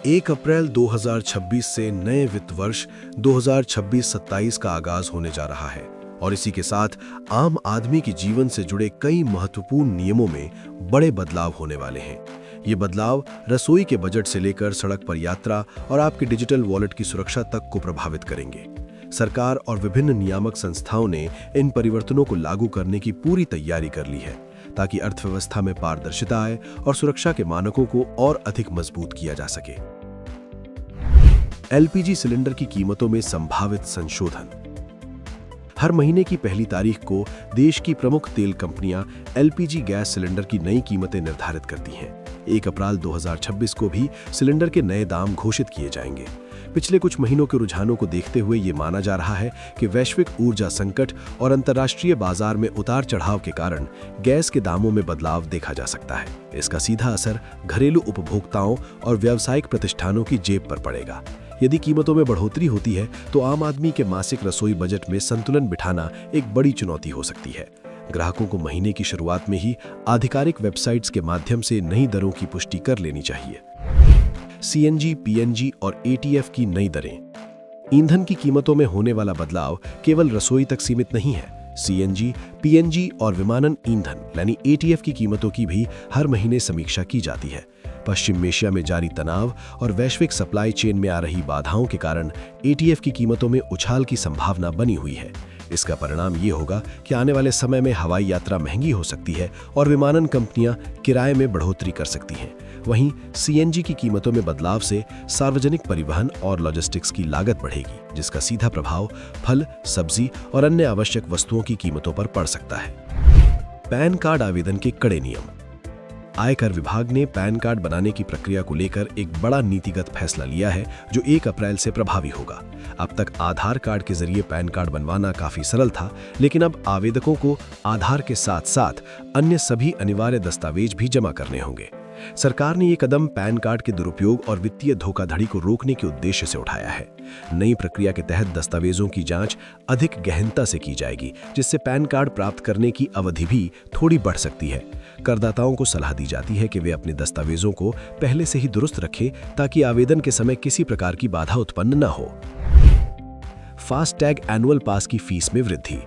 1 अप्रैल 2026 से नए वित्त वर्ष 2026-27 का आगाज होने जा रहा है और इसी के साथ आम आदमी के जीवन से जुड़े कई महत्वपूर्ण नियमों में बड़े बदलाव होने वाले हैं। ये बदलाव रसोई के बजट से लेकर सड़क पर यात्रा और आपके डिजिटल वॉलेट की सुरक्षा तक को प्रभावित करेंगे। सरकार और विभिन्न नियामक संस्थाओं ने इन परिवर्तनों को लागू करने की पूरी तैयारी कर ली है ताकि अर्थव्यवस्था में पारदर्शिता आए और सुरक्षा के मानकों को और अधिक मजबूत किया जा सके। एलपीजी सिलेंडर की कीमतों में संभावित संशोधन। हर महीने की पहली तारीख को देश की प्रमुख तेल कंपनियां एलपीजी गैस सिलेंडर की नई कीमतें निर्धारित करती हैं। 1 अप्रैल 2026 को भी सिलेंडर के नए दाम घोषित किए जाएंगे। पिछले कुछ महीनों के रुझानों को देखते हुए ये माना जा रहा है कि वैश्विक ऊर्जा संकट और अंतर्राष्ट्रीय बाजार में उतार चढ़ाव के कारण गैस के दामों में बदलाव देखा जा सकता है। इसका सीधा असर घरेलू उपभोक्ताओं और व्यावसायिक प्रतिष्ठानों की जेब पर पड़ेगा। यदि कीमतों में बढ़ोतरी होती है तो आम आदमी के मासिक रसोई बजट में संतुलन बिठाना एक बड़ी चुनौती हो सकती है। ग्राहकों को महीने की शुरुआत में ही आधिकारिक वेबसाइट्स के माध्यम से नई दरों की पुष्टि कर लेनी चाहिए। सीएनजी, पीएनजी और एटीएफ की नई दरें। ईंधन की कीमतों में होने वाला बदलाव केवल रसोई तक सीमित नहीं है। सीएनजी, पीएनजी और विमानन ईंधन यानी एटीएफ की कीमतों की भी हर महीने समीक्षा की जाती है। पश्चिम एशिया में जारी तनाव और वैश्विक सप्लाई चेन में आ रही बाधाओं के कारण एटीएफ की कीमतों में उछाल की संभावना बनी हुई है। इसका परिणाम ये होगा कि आने वाले समय में हवाई यात्रा महंगी हो सकती है और विमानन कंपनियां किराए में बढ़ोतरी कर सकती हैं। वहीं सीएनजी की कीमतों में बदलाव से सार्वजनिक परिवहन और लॉजिस्टिक्स की लागत बढ़ेगी, जिसका सीधा प्रभाव फल, सब्जी और अन्य आवश्यक वस्तुओं की कीमतों पर पड़ सकता है। पैन कार्ड आवेदन के कड़े नियम। आयकर विभाग ने पैन कार्ड बनाने की प्रक्रिया को लेकर एक बड़ा नीतिगत फैसला लिया है जो 1 अप्रैल से प्रभावी होगा। अब तक आधार कार्ड के जरिए पैन कार्ड बनवाना काफी सरल था, लेकिन अब आवेदकों को आधार के साथ साथ अन्य सभी अनिवार्य दस्तावेज भी जमा करने होंगे। सरकार ने ये कदम पैन कार्ड के दुरुपयोग और वित्तीय धोखाधड़ी को रोकने के उद्देश्य से उठाया है। नई प्रक्रिया के तहत दस्तावेजों की जांच अधिक गहनता से की जाएगी, जिससे पैन कार्ड प्राप्त करने की अवधि भी थोड़ी बढ़ सकती है। करदाताओं को सलाह दी जाती है कि वे अपने दस्तावेजों को पहले से ही दुरुस्त रखें ताकि आवेदन के समय किसी प्रकार की बाधा उत्पन्न न हो। फास्टैग एनुअल पास की फीस में वृद्धि।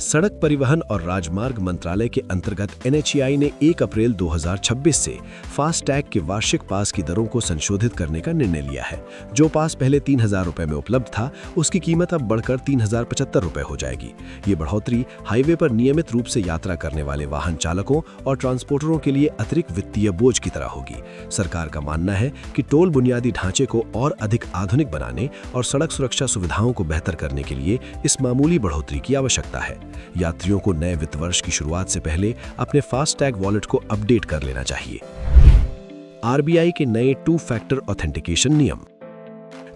सड़क परिवहन और राजमार्ग मंत्रालय के अंतर्गत एनएचएआई ने 1 अप्रैल 2026 से फास्टैग के वार्षिक पास की दरों को संशोधित करने का निर्णय लिया है। जो पास पहले 3,000 रुपए में उपलब्ध था, उसकी कीमत अब बढ़कर 3,075 रुपए हो जाएगी। ये बढ़ोतरी हाईवे पर नियमित रूप से यात्रा करने वाले वाहन चालकों और ट्रांसपोर्टरों के लिए अतिरिक्त वित्तीय बोझ की तरह होगी। सरकार का मानना है कि टोल बुनियादी ढांचे को और अधिक आधुनिक बनाने और सड़क सुरक्षा सुविधाओं को बेहतर करने के लिए इस मामूली बढ़ोतरी की आवश्यकता है। यात्रियों को नए वित्त वर्ष की शुरुआत से पहले अपने फास्टैग वॉलेट को अपडेट कर लेना चाहिए। आरबीआई के नए 2 फैक्टर ऑथेंटिकेशन नियम।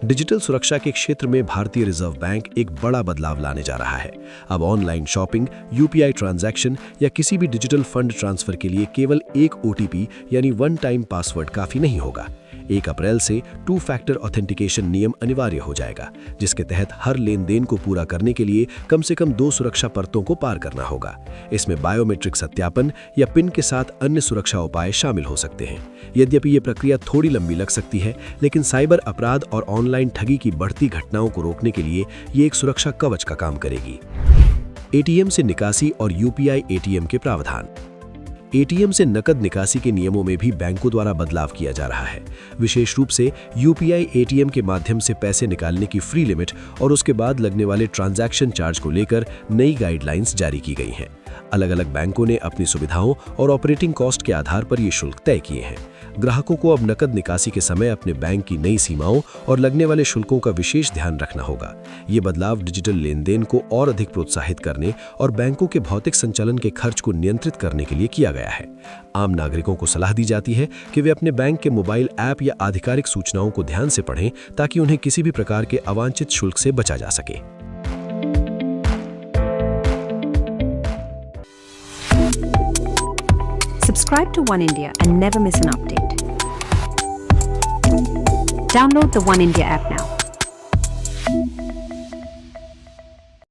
डिजिटल सुरक्षा के क्षेत्र में भारतीय रिजर्व बैंक एक बड़ा बदलाव लाने जा रहा है। अब ऑनलाइन शॉपिंग, यूपीआई ट्रांजैक्शन या किसी भी डिजिटल फंड ट्रांसफर के लिए केवल एक ओटीपी यानी 1 टाइम पासवर्ड काफी नहीं होगा। 1 अप्रैल से 2 फैक्टर ऑथेंटिकेशन नियम अनिवार्य हो जाएगा, जिसके तहत हर लेन देन को पूरा करने के लिए कम से कम 2 सुरक्षा परतों को पार करना होगा। इसमें बायोमेट्रिक सत्यापन या पिन के साथ अन्य सुरक्षा उपाय शामिल हो सकते हैं। यद्यपि ये प्रक्रिया थोड़ी लंबी लग सकती है, लेकिन साइबर अपराध और ऑनलाइन ठगी की बढ़ती घटनाओं को रोकने के लिए ये एक सुरक्षा कवच का काम करेगी। एटीएम से निकासी और यूपीआई एटीएम के प्रावधान। एटीएम से नकद निकासी के नियमों में भी बैंकों द्वारा बदलाव किया जा रहा है। विशेष रूप से यूपीआई एटीएम के माध्यम से पैसे निकालने की फ्री लिमिट और उसके बाद लगने वाले ट्रांजैक्शन चार्ज को लेकर नई गाइडलाइंस जारी की गई हैं। अलग अलग बैंकों ने अपनी सुविधाओं और ऑपरेटिंग कॉस्ट के आधार पर ये शुल्क तय किए हैं। ग्राहकों को अब नकद निकासी के समय अपने बैंक की नई सीमाओं और लगने वाले शुल्कों का विशेष ध्यान रखना होगा। ये बदलाव डिजिटल लेन देन को और अधिक प्रोत्साहित करने और बैंकों के भौतिक संचालन के खर्च को नियंत्रित करने के लिए किया गया है। आम नागरिकों को सलाह दी जाती है कि वे अपने बैंक के मोबाइल ऐप या आधिकारिक सूचनाओं को ध्यान से पढ़ें ताकि उन्हें किसी भी प्रकार के अवांछित शुल्क से बचा जा सके। Subscribe to One India and never miss an update. Download the One India app now.